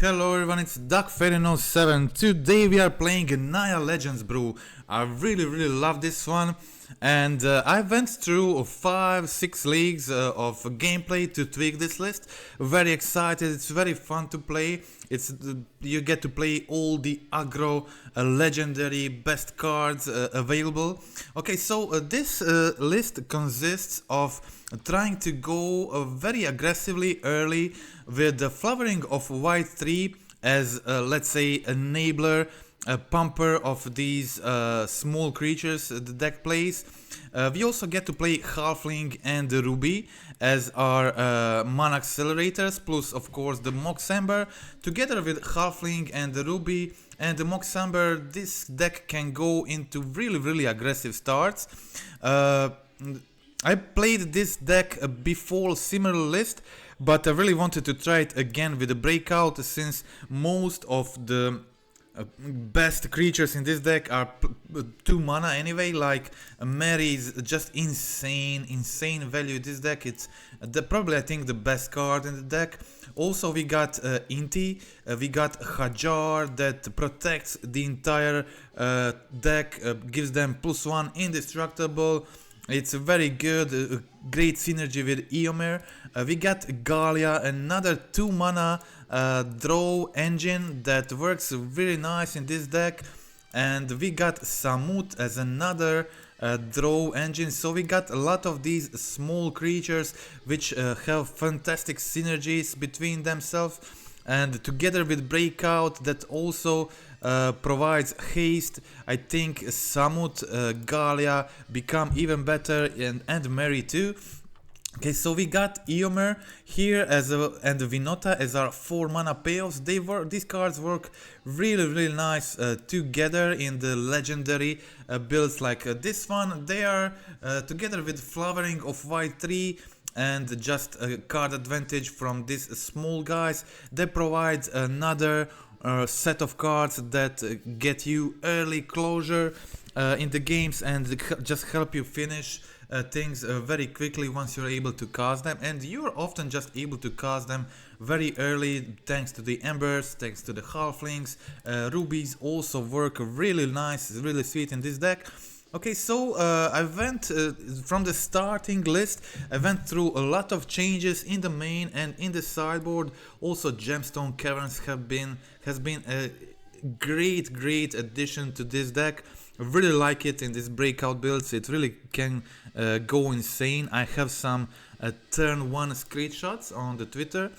Hello everyone, it's Duck7. Today we are playing Naya Legends Brew. I really love this one, and I went through 5-6 leagues of gameplay to tweak this list. Very excited, it's very fun to play. You get to play all the aggro legendary best cards available. Okay, so this list consists of trying to go very aggressively early with the Flowering of White 3 as let's say enabler, a pumper of these small creatures the deck plays. We also get to play Halfling and the Ruby as our mana accelerators, plus of course the Mox Amber. Together with Halfling and the Ruby and the Mox Amber, this deck can go into really aggressive starts. I played this deck before similar list, but I really wanted to try it again with the breakout, since most of the best creatures in this deck are 2 mana anyway. Like Mary is just insane value in this deck. It's probably I think the best card in the deck. Also we got Inti, we got Hajar that protects the entire deck, gives them +1 indestructible. It's very good, great synergy with Éomer. We got Galia, another 2 mana draw engine that works really nice in this deck. And we got Samut as another draw engine. So we got a lot of these small creatures which have fantastic synergies between themselves. And together with Breakout that also provides haste, I think Samut, Galia become even better, and Mary too. Okay, so we got Éomer here and Vinota as our 4 mana payoffs. These cards work really nice together in the legendary builds like this one. They are together with Flowering of White 3 and just a card advantage from these small guys. They provide another set of cards that get you early closure in the games and just help you finish things very quickly once you're able to cast them. And you're often just able to cast them very early thanks to the Embers, thanks to the Halflings. Rubies also work really nice, really sweet in this deck. Okay, so I went from the starting list, I went through a lot of changes in the main and in the sideboard. Also Gemstone Caverns has been a great addition to this deck. I really like it in this breakout builds. It really can go insane. I have some turn 1 screenshots on the Twitter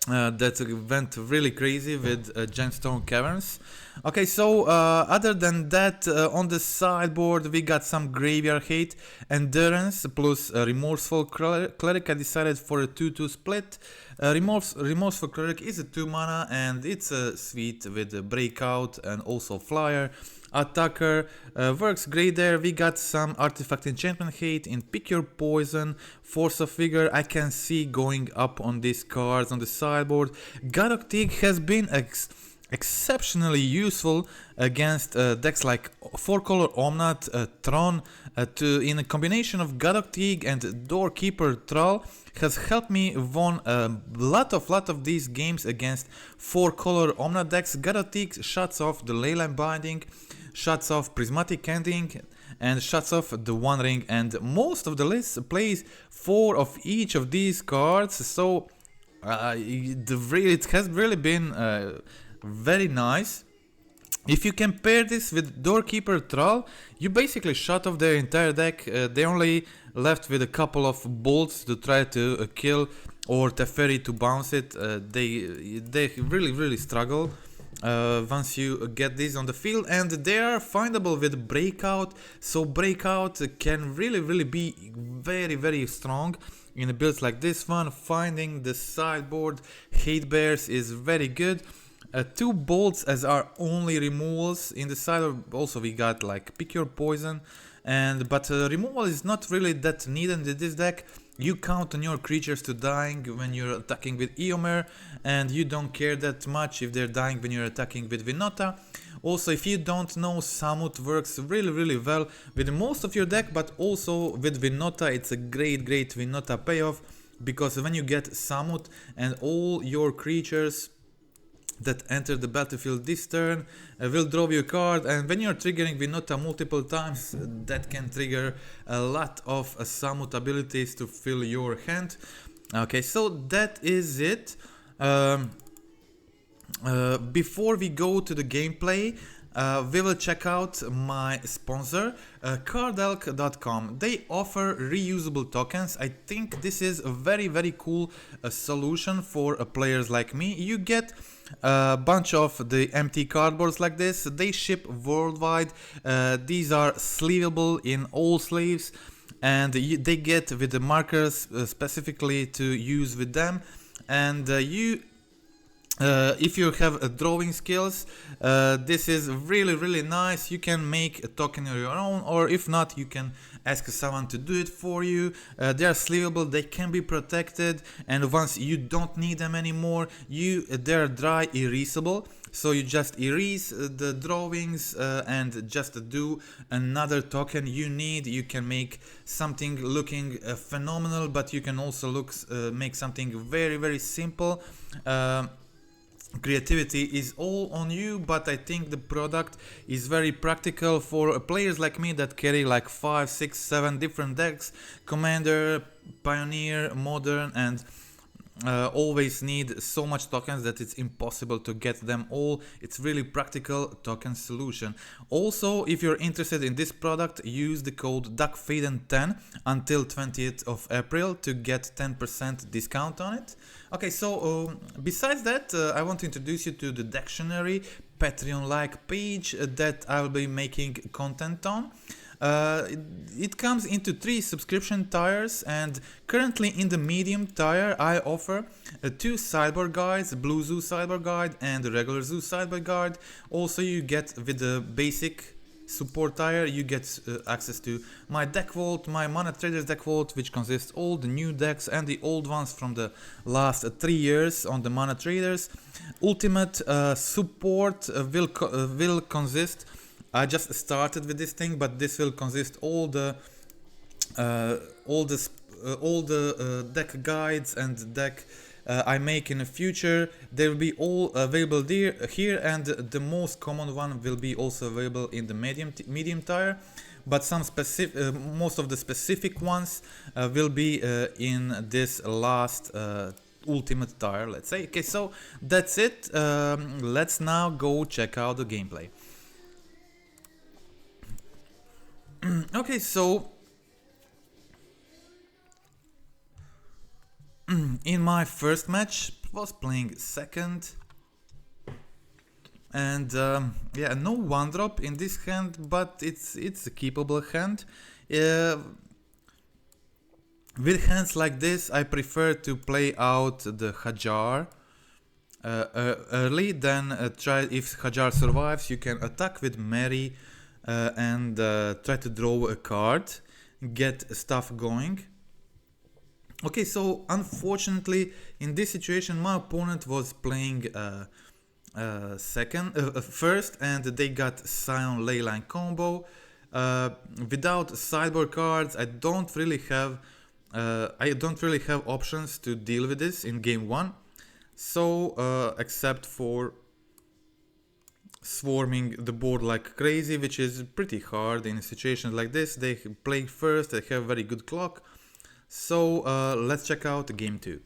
that went really crazy with Gemstone Caverns. Okay, so other than that, on the sideboard we got some Graveyard Hate, Endurance plus Remorseful Cleric. I decided for a 2-2 split. Remorseful Cleric is a 2 mana and it's sweet with Breakout and also Flyer. Attacker works great there. We got some Artifact Enchantment Hate in Pick Your Poison. Force of Vigor I can see going up on these cards on the sideboard. Gaddock Teeg has been exceptionally useful against decks like 4-color Omnath, Tron. In a combination of Gaddock Teeg and Doorkeeper Thrull has helped me won a lot of these games against 4-color Omnath decks. Gaddock Teeg shuts off the Leyline Binding, shuts off Prismatic Ending, and shuts off the One Ring, and most of the list plays 4 of each of these cards. So it has really been very nice. If you compare this with Doorkeeper Thrull, you basically shut off their entire deck. They only left with a couple of bolts to try to kill, or Teferi to bounce it. They really struggle once you get these on the field, and they are findable with Breakout. So Breakout can really be very strong in builds like this one. Finding the sideboard Hate Bears is very good. 2 bolts as our only removals in the side. Also we got like Pick Your Poison, but removal is not really that needed in this deck. You count on your creatures to dying when you're attacking with Éomer, and you don't care that much if they're dying when you're attacking with Vinota. Also, if you don't know, Samut works really well with most of your deck, but also with Vinota. It's a great Vinota payoff, because when you get Samut and all your creatures that enter the battlefield this turn will draw you a card, and when you're triggering Vinota multiple times, that can trigger a lot of Samut abilities to fill your hand. Okay, so that is it. Before we go to the gameplay, we will check out my sponsor, cardelc.com. They offer reusable tokens. I think this is a very cool solution for players like me. You get a bunch of the empty cardboards like this. They ship worldwide. These are sleevable in all sleeves, and they get with the markers specifically to use with them. And if you have drawing skills, this is really nice. You can make a token of your own, or if not, you can ask someone to do it for you. They are sleevable, they can be protected, and once you don't need them anymore, they're dry erasable. So you just erase the drawings and just do another token you need. You can make something looking phenomenal, but you can also make something very simple. Creativity is all on you, but I think the product is very practical for players like me that carry like 5, 6, 7 different decks: Commander, Pioneer, Modern, and always need so much tokens that it's impossible to get them all. It's really practical token solution. Also, if you're interested in this product, use the code DuckFaden10 until 20th of April to get 10% discount on it. Okay, so besides that, I want to introduce you to the Dictionary Patreon-like page that I will be making content on. It comes into 3 subscription tiers, and currently in the medium tier I offer 2 sideboard guides, Blue Zoo sideboard guide and the regular Zoo sideboard guide. Also, you get with the basic support tier, you get access to my deck vault, my Mana Traders deck vault, which consists all the new decks and the old ones from the last 3 years on the Mana Traders. Ultimate support will consist. I just started with this thing, but this will consist all the deck guides and deck I make in the future. They will be all available here, and the most common one will be also available in the medium tier. But some most of the specific ones will be in this last ultimate tier, let's say. Okay, so that's it. Let's now go check out the gameplay. Okay, so in my first match, was playing second, and yeah, no one drop in this hand, but it's a keepable hand. With hands like this, I prefer to play out the Hajar early. Then try, if Hajar survives, you can attack with Mary. And try to draw a card, get stuff going. Okay, so unfortunately in this situation my opponent was playing first, and they got Scion Leyline combo. Without sideboard cards, I don't really have options to deal with this in game 1. So except for swarming the board like crazy, which is pretty hard in situations like this. They play first, they have very good clock. So let's check out game 2.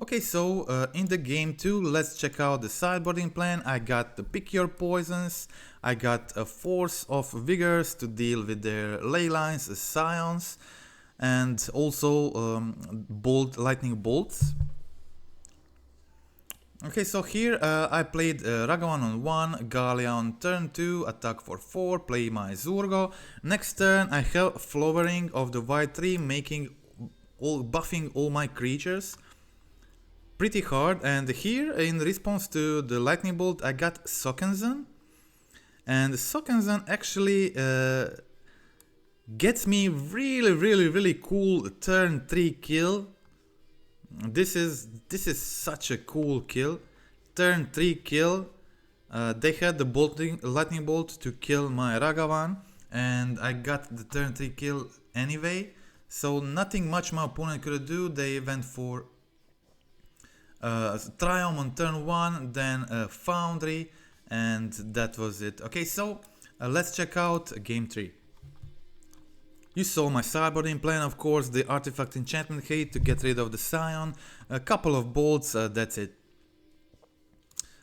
Okay, so in the game 2, let's check out the sideboarding plan. I got the Pick Your Poisons, I got a Force of Vigors to deal with their ley lines, Scions, and also lightning bolts. Okay, so here I played Ragavan on 1, Gallia on turn 2, attack for 4, play my Zurgo. Next turn I have Flowering of the White Tree, buffing all my creatures. Pretty hard, and here in response to the lightning bolt I got Sokenzan. And Sokenzan actually gets me really cool turn 3 kill. This is such a cool kill. Turn 3 kill. They had the lightning bolt to kill my Ragavan, and I got the turn 3 kill anyway. So nothing much my opponent could do. They went for Triumph on turn 1, then Foundry, and that was it. Okay, so let's check out game 3. You saw my sideboarding plan, of course, the Artifact Enchantment Hate to get rid of the Scion, a couple of bolts, that's it.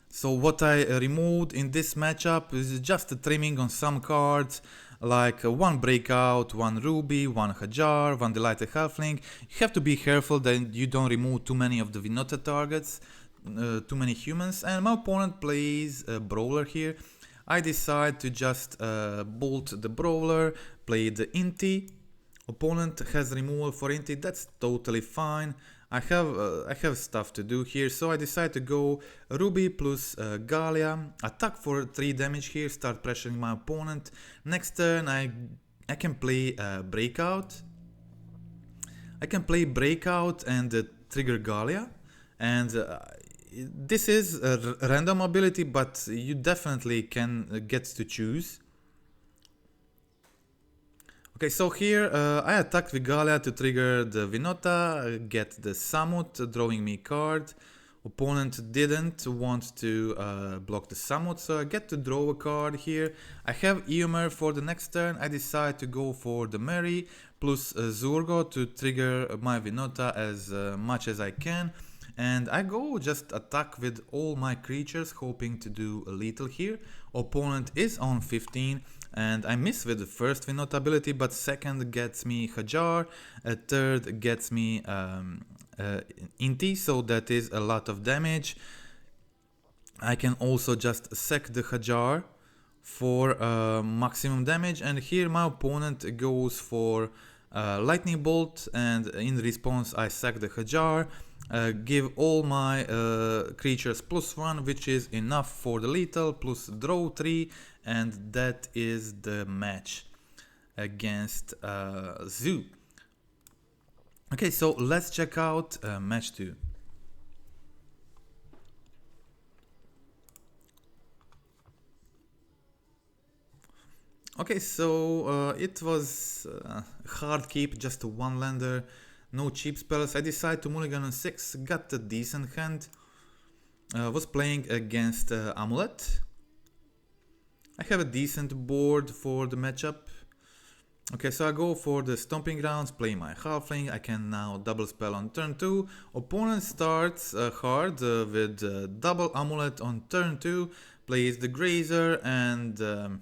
So what I removed in this matchup is just a trimming on some cards, like one Breakout, one Ruby, one Hajar, one Delighted Halfling. You have to be careful that you don't remove too many of the Vinota targets, too many humans, and my opponent plays a Brawler here. I decide to just bolt the Brawler, play the Inti. Opponent has removal for Inti, that's totally fine. I have stuff to do here, so I decide to go Ruby plus Gallia, attack for 3 damage here, start pressuring my opponent. Next turn I can play Breakout. I can play Breakout and trigger Gallia, and this is a random ability, but you definitely can get to choose. Okay, so here I attacked with Gallia to trigger the Vinota, get the Samut, drawing me card. Opponent didn't want to block the Samut, so I get to draw a card here. I have Éomer for the next turn. I decide to go for the Mary plus Zurgo to trigger my Vinota as much as I can. And I go just attack with all my creatures, hoping to do a lethal here. Opponent is on 15, and I miss with the first Vinota ability, but second gets me Hajar, a third gets me Inti, so that is a lot of damage. I can also just sack the Hajar for maximum damage, and here my opponent goes for Lightning Bolt, and in response I sack the Hajar. Give all my creatures +1, which is enough for the lethal, plus draw 3, and that is the match against Zoo. Okay, so let's check out match 2. Okay, so it was hard keep, just a 1-lander. No cheap spells. I decided to mulligan on 6, got a decent hand. Was playing against Amulet. I have a decent board for the matchup. Okay, so I go for the Stomping Grounds, play my Halfling. I can now double spell on turn 2. Opponent starts hard with double Amulet on turn 2, plays the Grazer, and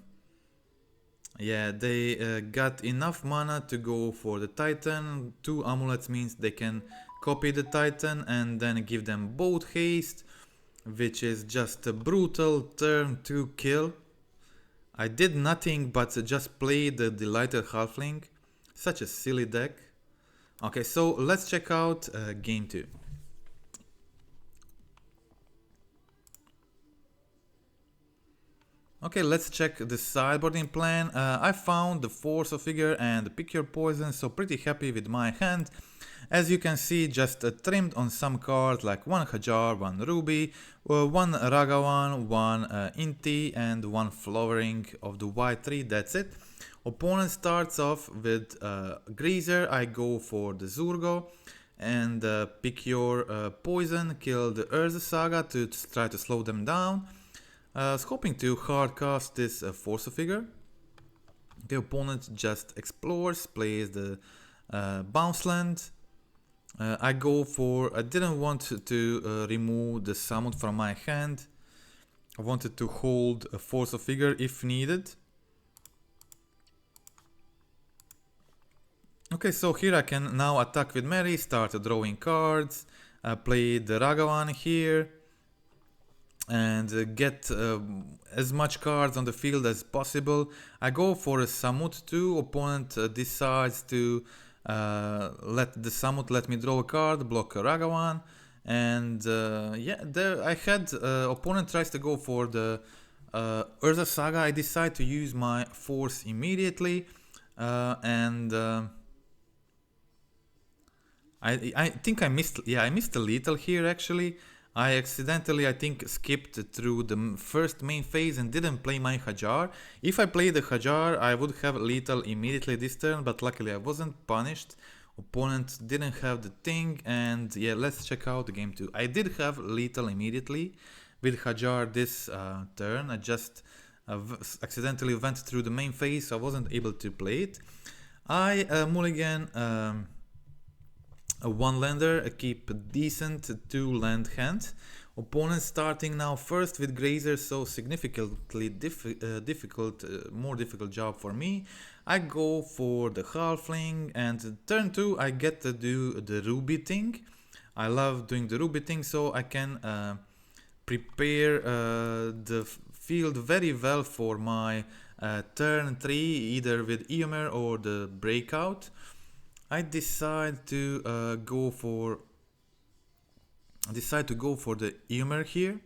yeah, they got enough mana to go for the Titan. 2 amulets means they can copy the Titan and then give them both haste, which is just a brutal turn 2 kill. I did nothing but just play the Delighted Halfling. Such a silly deck. Okay, so let's check out game 2. Okay, let's check the sideboarding plan. I found the Force of Vigor and Pick Your Poison, so pretty happy with my hand. As you can see, just trimmed on some cards like one Hajar, one Ruby, one Ragavan, one Inti, and one Flowering of the White Tree, that's it. Opponent starts off with Grazer. I go for the Zurgo and Pick Your Poison, kill the Urza Saga to try to slow them down. Hoping to hardcast this Force of Vigor. The opponent just explores, plays the bounce land. I go for, I didn't want to remove the Samut from my hand. I wanted to hold a Force of Vigor if needed. Okay, so here I can now attack with Mary, start drawing cards, play the Ragavan here, and get as much cards on the field as possible. I go for a Samut too. Opponent decides to let the Samut let me draw a card, block a Ragavan, and yeah, there I had opponent tries to go for the Urza Saga. I decide to use my force immediately, and I think I missed the lethal here actually. I accidentally, I think, skipped through the first main phase and didn't play my Hajar. If I played the Hajar, I would have lethal immediately this turn, but luckily I wasn't punished. Opponent didn't have the thing, and yeah, let's check out the game 2. I did have lethal immediately with Hajar this turn. I just accidentally went through the main phase, so I wasn't able to play it. I mulligan a one lander, keep a decent 2 land hand. Opponent starting now first with Grazer, so significantly more difficult job for me. I go for the Halfling, and turn 2 I get to do the Ruby thing. I love doing the Ruby thing, so I can prepare the field very well for my turn 3, either with Éomer or the Breakout. I decide to go for the Éomer here.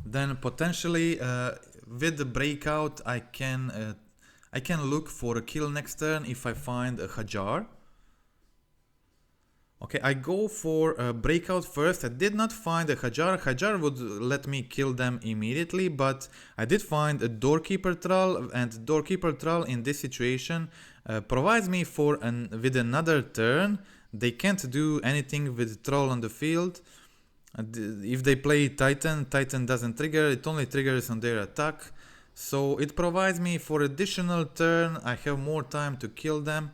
Then potentially with the Breakout I can look for a kill next turn if I find a Hajar. Okay, I go for a Breakout first. I did not find a Hajar. Hajar would let me kill them immediately, but I did find a Doorkeeper Thrull, and Doorkeeper Thrull in this situation provides me with another turn. They can't do anything with Thrull on the field. If they play Titan, Titan doesn't trigger, it only triggers on their attack. So it provides me for additional turn. I have more time to kill them.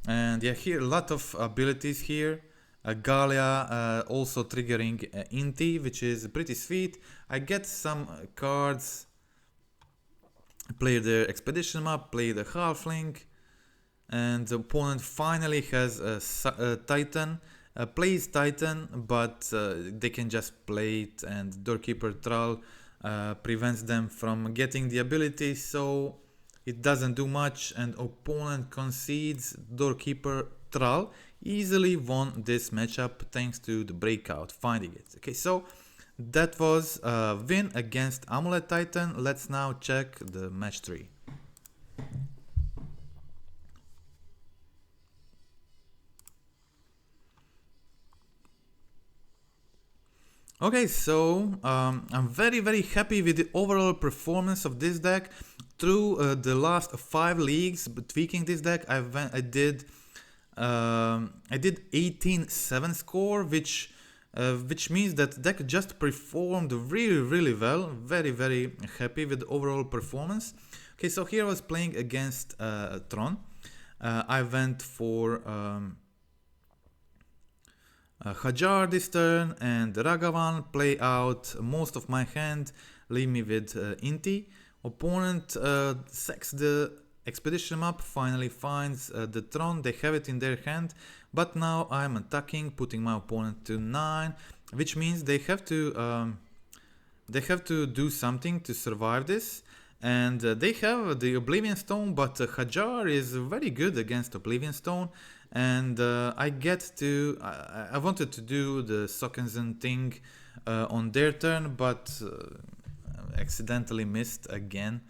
And yeah, here a lot of abilities here. Galia also triggering Inti, which is pretty sweet. I get some cards, play the Expedition map, play the Halfling, and the opponent finally has a Titan. Plays Titan, but they can just play it, and Doorkeeper Thrull prevents them from getting the ability, so it doesn't do much, and opponent concedes. Doorkeeper Thrull easily won this matchup thanks to the Breakout, finding it. Okay, so that was a win against Amulet Titan. Let's now check the match 3. Okay, so I'm very happy with the overall performance of this deck. Through the last 5 leagues, tweaking this deck, I did 18-7 score, which means that deck just performed really well. Very happy with the overall performance. Okay, so here I was playing against Tron. I went for Hajar this turn, and Ragavan play out most of my hand, leave me with Inti. Opponent sacks the Expedition map, finally finds the Tron. They have it in their hand, but now I'm attacking, putting my opponent to 9, which means they have to do something to survive this. And they have the Oblivion Stone, but Hajar is very good against Oblivion Stone. And I wanted to do the Sokkenzen thing on their turn, but accidentally missed again.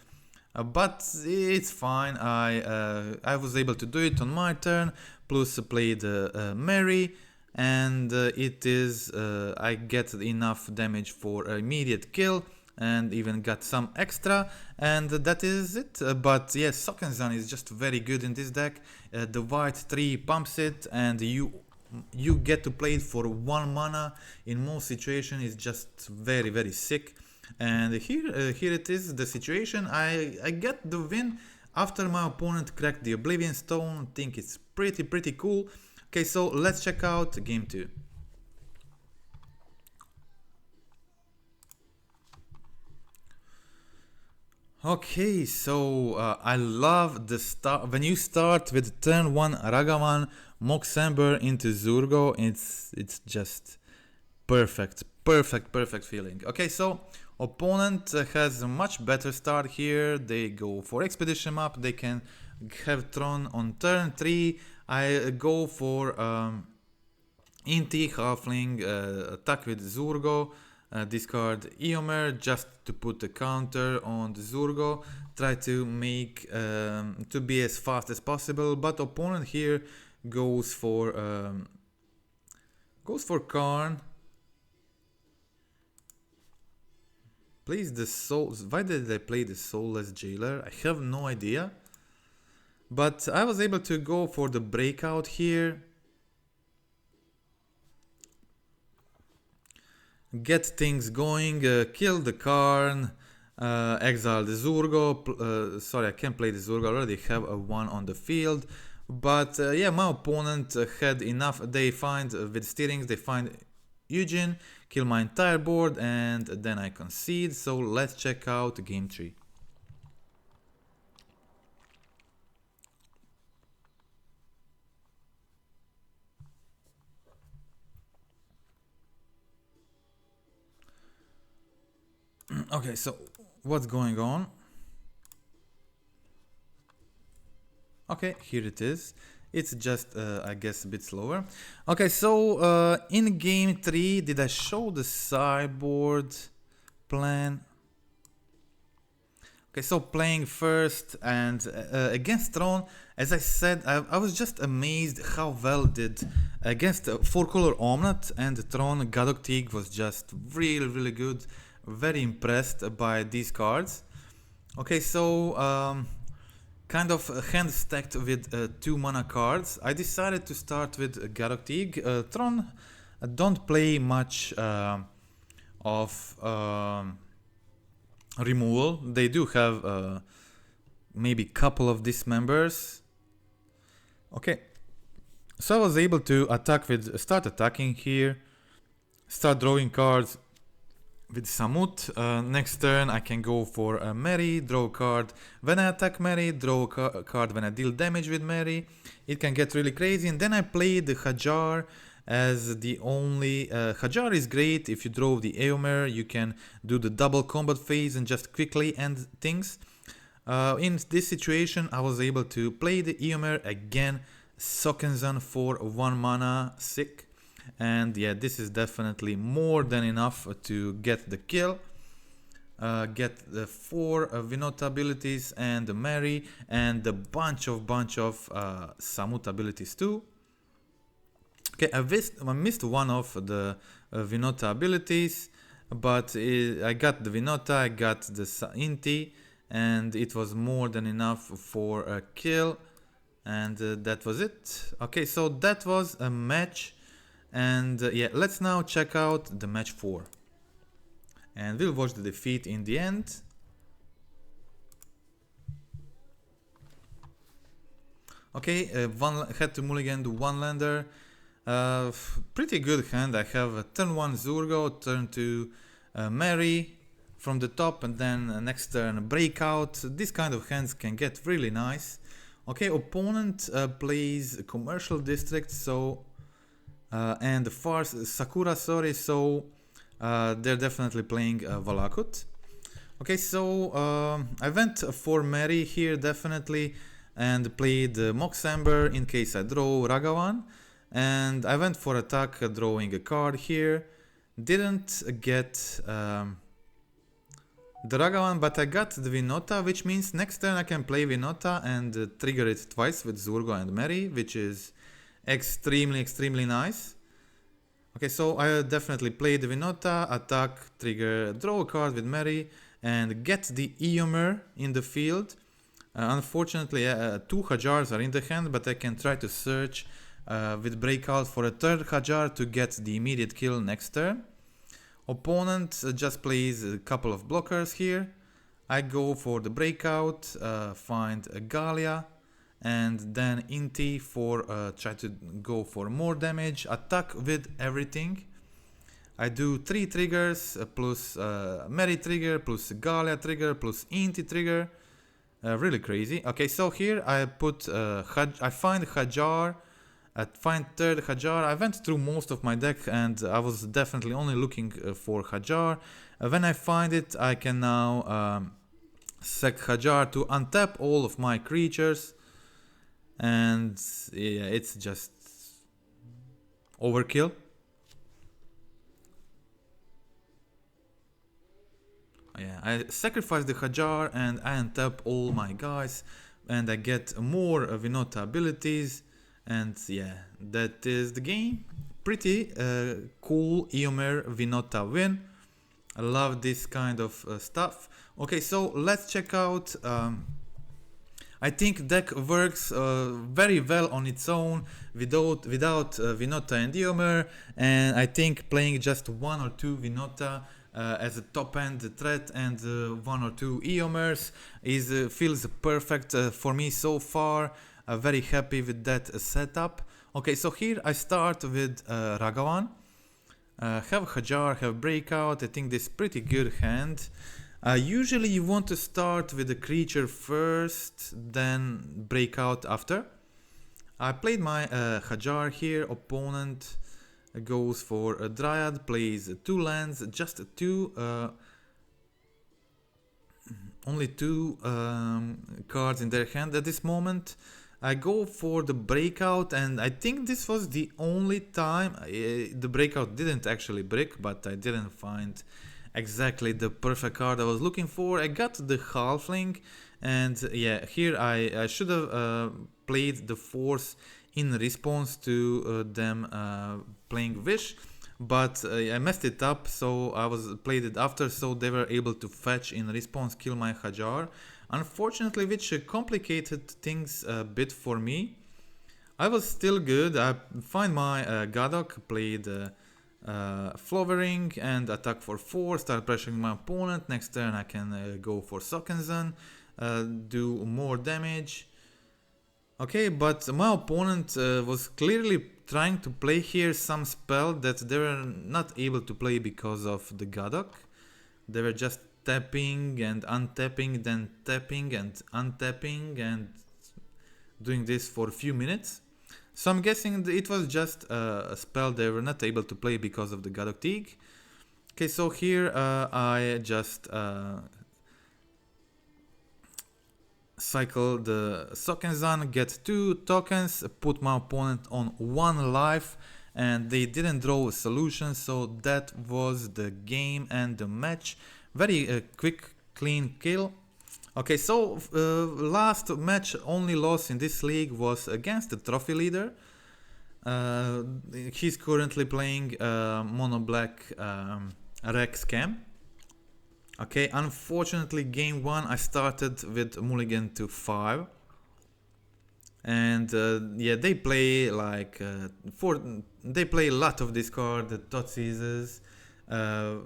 But it's fine. I was able to do it on my turn, plus play the Mary, and I get enough damage for immediate kill, and even got some extra, and that is it. But yes, Sokkenzen is just very good in this deck. The white 3 pumps it, and you get to play it for 1 mana in most situations. It's just very sick. And here it is, the situation. I get the win after my opponent cracked the Oblivion Stone. I think it's pretty cool. Okay, so let's check out game 2. Okay, so I love the start. When you start with turn 1 Ragavan, Mox Amber into Zurgo, it's just perfect feeling. Okay, so opponent has a much better start here. They go for Expedition map, they can have Tron on turn 3. I go for Inti, Halfling, attack with Zurgo. Discard Éomer just to put a counter on the Zurgo. Try to make to be as fast as possible, but opponent here goes for Goes for Karn. Plays the soul. Why did they play the Soulless Jailer? I have no idea. But I was able to go for the breakout here. Get things going, kill the Karn, exile the Zurgo. Sorry, I can't play the Zurgo, I already have a one on the field. But yeah, my opponent had enough. They find, with steerings, they find Eugene, kill my entire board, and then I concede. So let's check out game 3. Okay, so what's going on? Okay, here it is. It's just, I guess, a bit slower. Okay, so in game 3, did I show the sideboard plan? Okay, so playing first and against Throne, as I said, I was just amazed how well did against 4-color Omnat and Throne. Gaddock Teeg was just really, really good. Very impressed by these cards. Okay, so kind of hand stacked with 2 mana cards. I decided to start with Gaddock Teeg. Tron don't play much of removal. They do have maybe couple of dismembers. Okay, so I was able to attack with start attacking here, start drawing cards with Samut. Next turn I can go for a Mary, draw a card when I attack Mary, draw a card when I deal damage with Mary. It can get really crazy, and then I play the Hajar as the only... Hajar is great. If you draw the Éomer, you can do the double combat phase and just quickly end things. In this situation I was able to play the Éomer again, Sokenzan for 1 mana, sick. And yeah, this is definitely more than enough to get the kill. Get the 4 Vinota abilities and the Mary and a bunch of Samut abilities too. Okay, I missed one of the Vinota abilities, but I got the Vinota, I got the Inti, and it was more than enough for a kill. And that was it. Okay, so that was a match. And yeah, let's now check out the match 4. And we'll watch the defeat in the end. Okay, had to mulligan to 1 lander. Pretty good hand. I have a turn 1 Zurgo, turn 2 Mary from the top, and then next turn breakout. These kind of hands can get really nice. Okay, opponent plays Commercial District, so and Sakura, sorry, so they're definitely playing Valakut. Okay, so I went for Mary here definitely, and played Mox Amber in case I draw Ragavan, and I went for attack, drawing a card here. Didn't get the Ragavan, but I got the Vinota, which means next turn I can play Vinota and trigger it twice with Zurgo and Mary, which is extremely nice. Okay, so I definitely play the Vinota, attack, trigger, draw a card with Mary, and get the Éomer in the field. Unfortunately, 2 Hajars are in the hand, but I can try to search with breakout for a 3rd Hajar to get the immediate kill next turn. Opponent just plays a couple of blockers here. I go for the breakout, find a Gallia, and then Inti for try to go for more damage, attack with everything. I do 3 triggers plus Mary trigger plus Gallia trigger plus Inti trigger. Really crazy. Okay, so here I put I find Hajar, I find 3rd Hajar. I went through most of my deck and I was definitely only looking for Hajar. When I find it, I can now sack Hajar to untap all of my creatures. And yeah, it's just overkill. Yeah, I sacrifice the Hajar and I untap all my guys, and I get more Vinota abilities, and yeah, that is the game. pretty cool Éomer Vinota win. I love this kind of stuff. Okay, so let's check out. I think deck works very well on its own without Vinota and Éomer, and I think playing just 1 or 2 Vinota as a top end threat and 1 or 2 Éomers feels perfect for me so far. Very happy with that setup. Okay, so here I start with Ragavan. Have Hajar, have Breakout. I think this is pretty good hand. Usually you want to start with the creature first, then Breakout after. I played my Hajar here. Opponent goes for a Dryad, plays 2 lands, just 2, only 2 cards in their hand at this moment. I go for the Breakout, and I think this was the only time the Breakout didn't actually break, but I didn't find exactly the perfect card I was looking for. I got the Halfling, and yeah, here I should have played the Force in response to them playing Wish, but I messed it up, so I played it after, so they were able to fetch in response, kill my Hajar. Unfortunately, which complicated things a bit for me. I was still good. I find my Gaddock, played Flowering and attack for 4, start pressuring my opponent. Next turn I can go for Sockenzen, do more damage. Okay, but my opponent was clearly trying to play here some spell that they were not able to play because of the Gaddock. They were just tapping and untapping, then tapping and untapping, and doing this for a few minutes. So I'm guessing it was just a spell they were not able to play because of the Gaddock Teeg. Okay, so here I just cycle the Sockenzen, get 2 tokens, put my opponent on 1 life, and they didn't draw a solution, so that was the game and the match. Very quick, clean kill. Okay, so last match, only loss in this league was against the trophy leader. He's currently playing mono black Rex Cam. Okay, unfortunately, game 1 I started with mulligan to 5. And yeah, they play like they play a lot of discard, Thoughtseizes, a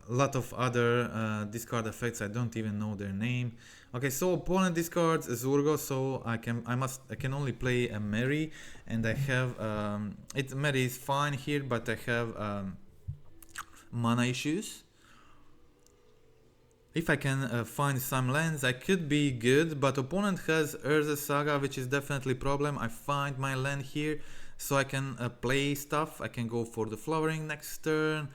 lot of other discard effects. I don't even know their name. Okay, so opponent discards Zurgo, so I can only play a Mary, and I have Mary is fine here, but I have mana issues. If I can find some lands, I could be good, but opponent has Urza Saga, which is definitely a problem. I find my land here, so I can play stuff. I can go for the Flowering next turn,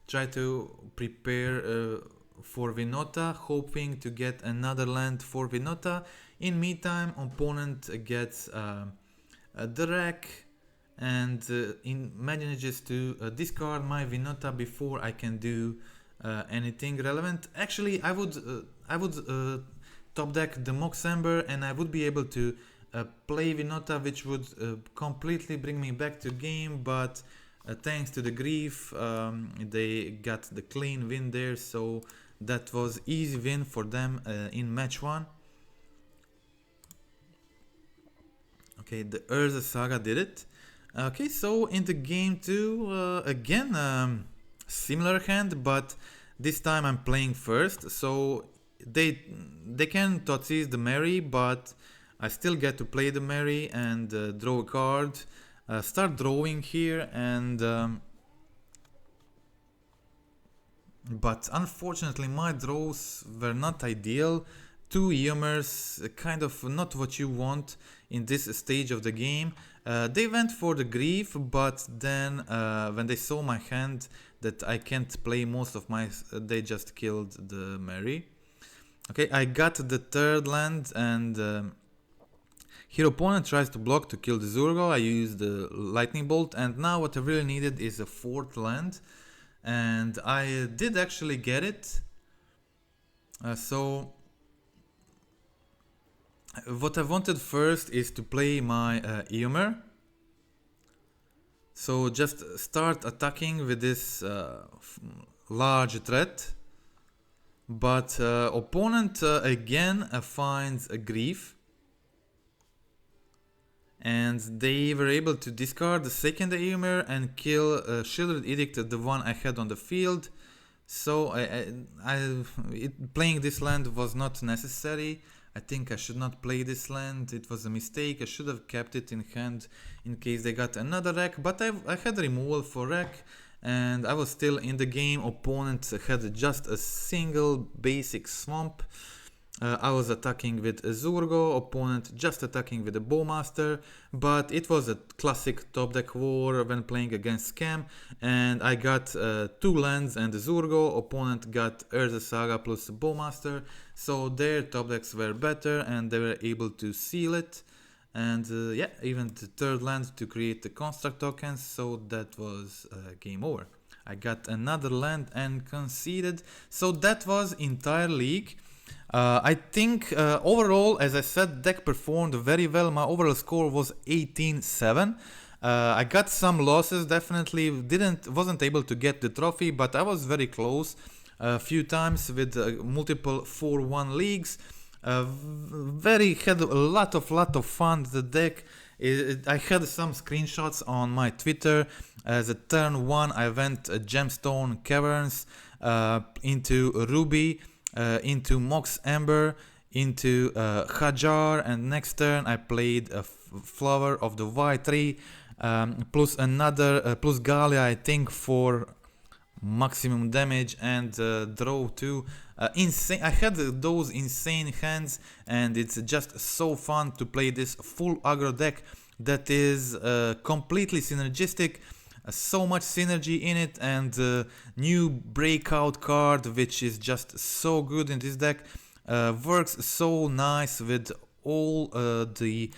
try to prepare for Vinota, hoping to get another land for Vinota. In meantime, opponent gets the wreck and manages to discard my Vinota before I can do anything relevant. Actually, I would top deck the Mox Amber, and I would be able to play Vinota, which would completely bring me back to game, but thanks to the grief, they got the clean win there, so that was easy win for them in match 1. Okay, the Urza Saga did it. Okay, so in the game 2, again, similar hand, but this time I'm playing first, so they can Thoughtseize the Mary, but I still get to play the Mary and draw a card, start drawing here, and but unfortunately my draws were not ideal. 2 Éomers, kind of not what you want in this stage of the game. They went for the grief, but then when they saw my hand that I can't play most of my, they just killed the Mary. Okay, I got the 3rd land, and here opponent tries to block to kill the Zurgo. I use the Lightning Bolt, and now what I really needed is a 4th land, and I did actually get it. So what I wanted first is to play my Éomer. So just start attacking with this large threat. But opponent again finds a grief. And they were able to discard the second Éomer and kill Shielded Edict, the one I had on the field. So playing this land was not necessary. I think I should not play this land. It was a mistake. I should have kept it in hand in case they got another wreck. But I had removal for wreck and I was still in the game. Opponent had just a single basic swamp. I was attacking with Zurgo, opponent just attacking with the Bowmaster, but it was a classic top deck war when playing against Scam, and I got 2 lands and Zurgo, opponent got Urza Saga plus Bowmaster, so their top decks were better and they were able to seal it, and yeah, even the third land to create the construct tokens, so that was game over. I got another land and conceded, so that was entire league. I think overall, as I said, deck performed very well. My overall score was 18-7. I got some losses, definitely wasn't able to get the trophy, but I was very close a few times with multiple 4-1 leagues. Had a lot of fun. The deck, I had some screenshots on my Twitter. As a turn 1, I went Gemstone Caverns into Ruby. Into Mox Amber, into Hajar, and next turn I played a Flower of the White Tree, plus another, plus Galia, I think, for maximum damage, and draw 2. Insane! I had those insane hands, and it's just so fun to play this full aggro deck that is completely synergistic. So much synergy in it, and new breakout card which is just so good in this deck, works so nice with all the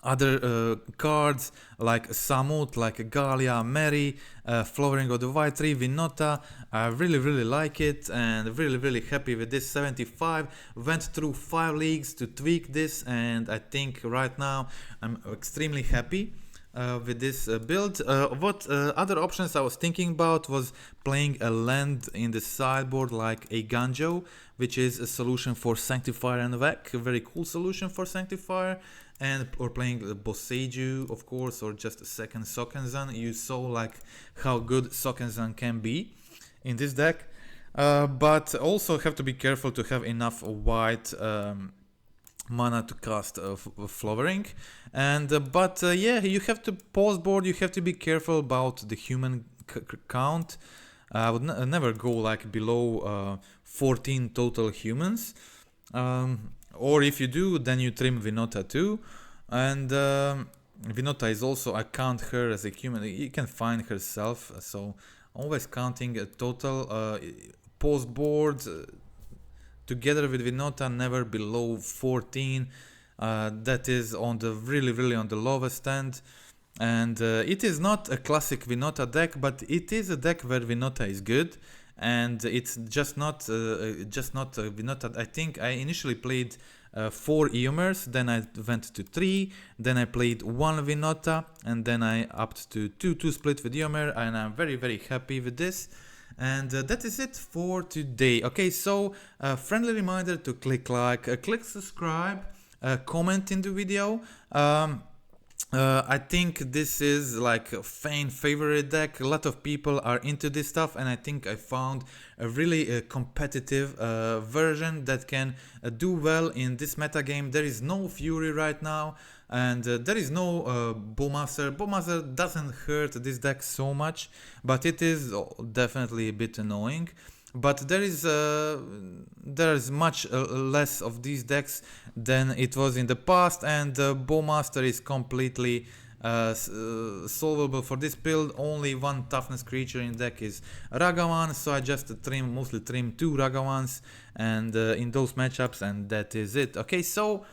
other cards like Samut, like Galia, Mary, Flowering of the White Tree, Vinota. I really like it and really happy with this 75. Went through 5 leagues to tweak this, and I think right now I'm extremely happy with this build. What other options I was thinking about was playing a land in the sideboard like a Ganjo, which is a solution for Sanctifier and Vec, a very cool solution for Sanctifier, and or playing Boseiju, of course, or just a second Sokenzan. You saw like how good Sokenzan can be in this deck, but also have to be careful to have enough white mana to cast Flowering, and yeah, you have to pause board. You have to be careful about the human count. I would never go like below 14 total humans, or if you do, then you trim Vinota too. And Vinota is also, I count her as a human. You can find herself, so always counting a total post board together with Vinota, never below 14. That is on the really on the lowest end. And it is not a classic Vinota deck, but it is a deck where Vinota is good, and it's just not Vinota. I think I initially played 4 Éomers, then I went to 3, then I played 1 Vinota, and then I upped to 2 split with Éomer, and I'm very happy with this. And that is it for today. Okay, so friendly reminder to click like, click subscribe, comment in the video. I think this is like a fan favorite deck. A lot of people are into this stuff, and I think I found a really competitive version that can do well in this meta game. There is no Fury right now, and there is no Bowmaster. Bowmaster doesn't hurt this deck so much, but it is definitely a bit annoying. But there is much less of these decks than it was in the past, and Bowmaster is completely solvable for this build. Only 1 toughness creature in deck is Ragavan, so I just mostly trim 2 Ragavans and in those matchups, and that is it. Okay, so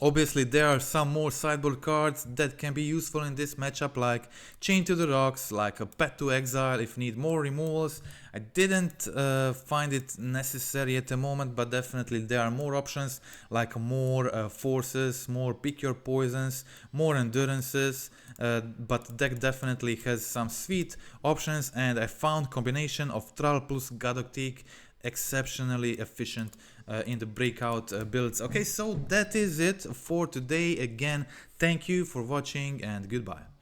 Obviously there are some more sideboard cards that can be useful in this matchup, like Chain to the Rocks, like a Pet to Exile if need more removals. I didn't find it necessary at the moment, but definitely there are more options, like more forces, more pick your poisons, more endurances, but the deck definitely has some sweet options, and I found combination of Thrull plus Gaddock Teeg exceptionally efficient in the breakout builds. Okay, so that is it for today. Again, thank you for watching and goodbye.